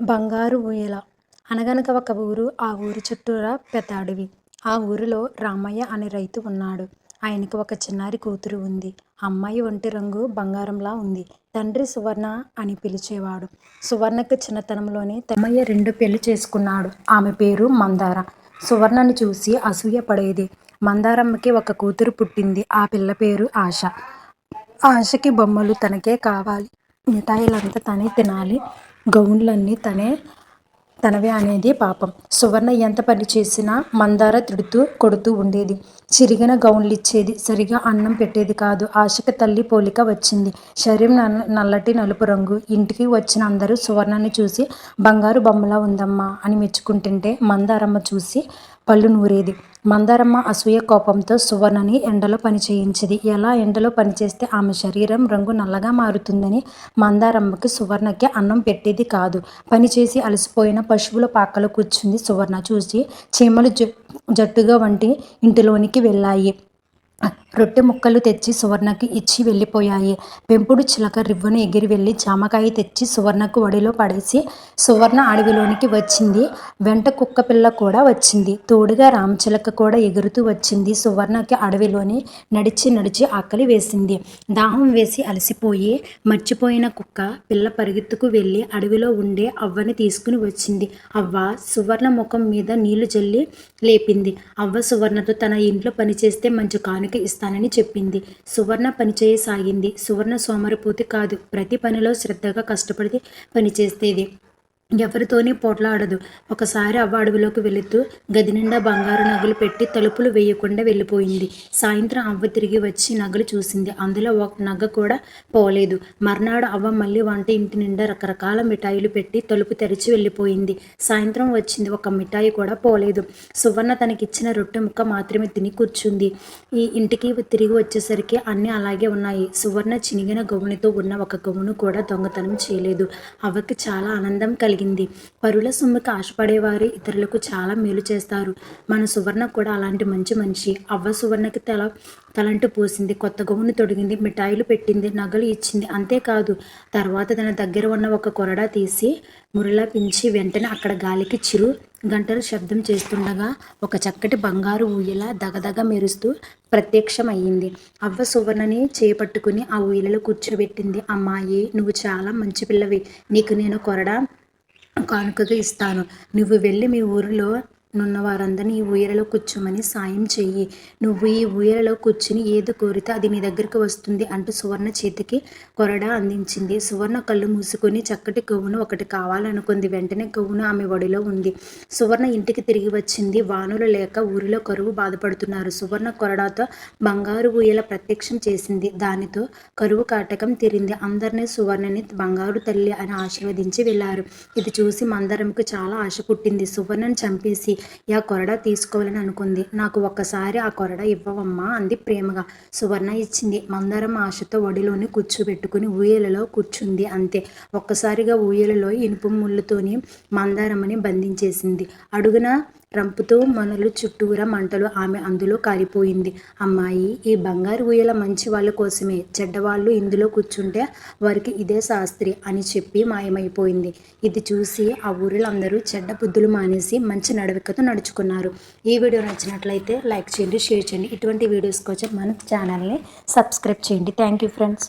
బంగారు ఊయల. అనగనగా ఒక ఊరు. ఆ ఊరి చుట్టూరా పెద్ద అడవి. ఆ ఊరిలో రామయ్య అనే రైతు ఉన్నాడు. ఆయనకి ఒక చిన్నారి కూతురు ఉంది. అమ్మాయి ఒంటి రంగు బంగారంలా ఉంది. తండ్రి సువర్ణ అని పిలిచేవాడు. సువర్ణకు చిన్నతనంలోనే రామయ్య 2 పెళ్లి చేసుకున్నాడు. ఆమె పేరు మందార. సువర్ణని చూసి అసూయ పడేది. మందారమ్మకి ఒక కూతురు పుట్టింది. ఆ పిల్ల పేరు ఆశ. ఆశకి బొమ్మలు తనకే కావాలి, మిఠాయిలంతా తనే తినాలి, గౌన్లన్నీ తనవే అనేది పాపం. సువర్ణ ఎంత పని చేసినా మందార తిడుతూ కొడుతూ ఉండేది. చిరిగిన గౌన్లు ఇచ్చేది, సరిగా అన్నం పెట్టేది కాదు. ఆశకి తల్లి పోలిక వచ్చింది. శరీరం నల్లటి నలుపు రంగు. ఇంటికి వచ్చిన అందరూ సువర్ణని చూసి బంగారు బొమ్మలా ఉందమ్మా అని మెచ్చుకుంటుంటే మందారమ్మ చూసి పళ్ళు నూరేది. మందారమ్మ అసూయ కోపంతో సువర్ణని ఎండలో పని చేయించేది. ఎలా ఎండలో పనిచేస్తే ఆమె శరీరం రంగు నల్లగా మారుతుందని మందారమ్మకి సువర్ణకి అన్నం పెట్టేది కాదు. పనిచేసి అలసిపోయిన పశువుల పాకలో కూర్చుంది సువర్ణ చూసి చీమలు జట్టుగా వంటి ఇంటిలోనికి వెళ్ళాయి. రొట్టె ముక్కలు తెచ్చి సువర్ణకి ఇచ్చి వెళ్ళిపోయాయి. పెంపుడు చిలక రివ్వున ఎగిరి వెళ్ళి జామకాయ తెచ్చి సువర్ణకు ఒడిలో పడేసి సువర్ణ అడవిలోనికి వచ్చింది. వెంట కుక్క పిల్ల కూడా వచ్చింది. తోడుగా రామచిలక కూడా ఎగురుతూ వచ్చింది. సువర్ణకి అడవిలోని నడిచి ఆకలి వేసింది. దాహం వేసి అలసిపోయి మర్చిపోయిన కుక్క పిల్ల పరిగెత్తుకు వెళ్ళి అడవిలో ఉండే అవ్వని తీసుకుని వచ్చింది. అవ్వ సువర్ణ ముఖం మీద నీళ్లు జల్లి లేపింది. అవ్వ సువర్ణతో తన ఇంట్లో పనిచేస్తే మంచి కానుక ఇస్తానని చెప్పింది. సువర్ణ పనిచేయసాగింది. సువర్ణ సోమరిపోతు కాదు. ప్రతి పనిలో శ్రద్ధగా కష్టపడి పనిచేసేది. ఎవరితోని పోట్లాడదు. ఒకసారి అవ్వ అడవిలోకి వెళుతూ గది నిండా బంగారు నగలు పెట్టి తలుపులు వేయకుండా వెళ్ళిపోయింది. సాయంత్రం అవ్వ తిరిగి వచ్చి నగలు చూసింది. అందులో ఒక నగ కూడా పోలేదు. మర్నాడు అవ్వ మళ్ళీ వంట ఇంటి నిండా రకరకాల మిఠాయిలు పెట్టి తలుపు తెరిచి వెళ్ళిపోయింది. సాయంత్రం వచ్చింది. ఒక మిఠాయి కూడా పోలేదు. సువర్ణ తనకిచ్చిన రొట్టె ముక్క మాత్రమే తిని కూర్చుంది. ఈ ఇంటికి తిరిగి వచ్చేసరికి అన్నీ అలాగే ఉన్నాయి. సువర్ణ చినిగిన గౌనుతో ఉన్న ఒక గౌను కూడా దొంగతనం చేయలేదు. అవ్వకి చాలా ఆనందం కలిగింది. పరుల సొమ్ముకి ఆశపడేవారు ఇతరులకు చాలా మేలు చేస్తారు. మన సువర్ణ కూడా అలాంటి మంచి మనిషి. అవ్వ సువర్ణకి తలంటు పోసింది. కొత్త గౌను తొడిగింది. మిఠాయిలు పెట్టింది. నగలు ఇచ్చింది. అంతేకాదు తర్వాత తన దగ్గర ఉన్న ఒక కొరడా తీసి మురిలా పించి వెంటనే అక్కడ గాలికి చిరు గంటలు శబ్దం చేస్తుండగా ఒక చక్కటి బంగారు ఊయల దగదగ మెరుస్తూ ప్రత్యక్షమయ్యింది. అవ్వ సువర్ణని చేపట్టుకుని ఆ ఊయలలో కూర్చోబెట్టింది. అమ్మాయి, నువ్వు చాలా మంచి పిల్లవి. నీకు నేను కొరడా కానుకగా ఇస్తాను. నువ్వు వెళ్ళి మీ ఊరిలో నున్న వారందరినీ ఈ ఊయలలో కూర్చోమని సాయం చెయ్యి. నువ్వు ఈ ఊయలలో కూర్చుని ఏది కోరితే అది నీ దగ్గరికి వస్తుంది అంటూ సువర్ణ చేతికి కొరడా అందించింది. సువర్ణ కళ్ళు మూసుకొని చక్కటి గౌను ఒకటి కావాలనుకుంది. వెంటనే గౌను ఆమె ఒడిలో ఉంది. సువర్ణ ఇంటికి తిరిగి వచ్చింది. వానలు లేక ఊరిలో కరువు బాధపడుతున్నారు. సువర్ణ కొరడాతో బంగారు ఊయల ప్రత్యక్షం చేసింది. దానితో కరువు కాటకం తీరింది. అందరినీ సువర్ణని బంగారు తల్లి అని ఆశీర్వదించి వెళ్ళారు. ఇది చూసి మందారంకు చాలా ఆశ పుట్టింది. సువర్ణని చంపేసి ఆ కొరడా తీసుకోవాలని అనుకుంది. నాకు ఒక్కసారి ఆ కొరడా ఇవ్వవమ్మా అంది ప్రేమగా. సువర్ణ ఇచ్చింది. మందారం ఆశతో ఒడిలోని కూర్చోబెట్టుకుని ఊయలలో కూర్చుంది. అంతే, ఒక్కసారిగా ఊయలలో ఇనుప ముళ్ళతోని మందారమ్మని బంధించేసింది. అడుగున రంపుతో మొనలు చుట్టూరా మంటలు. ఆమె అందులో కాలిపోయింది. అమ్మాయి, ఈ బంగారు ఊయల మంచి వాళ్ళ కోసమే. చెడ్డవాళ్ళు ఇందులో కూర్చుంటే వారికి ఇదే శాస్త్రి అని చెప్పి మాయమైపోయింది. ఇది చూసి ఆ ఊరిలో అందరూ చెడ్డ బుద్ధులు మానేసి మంచి నడవడికతో నడుచుకున్నారు. ఈ వీడియో నచ్చినట్లయితే లైక్ చేయండి, షేర్ చేయండి. ఇటువంటి వీడియోస్ కోసం మన ఛానల్ని సబ్స్క్రైబ్ చేయండి. Thank you friends.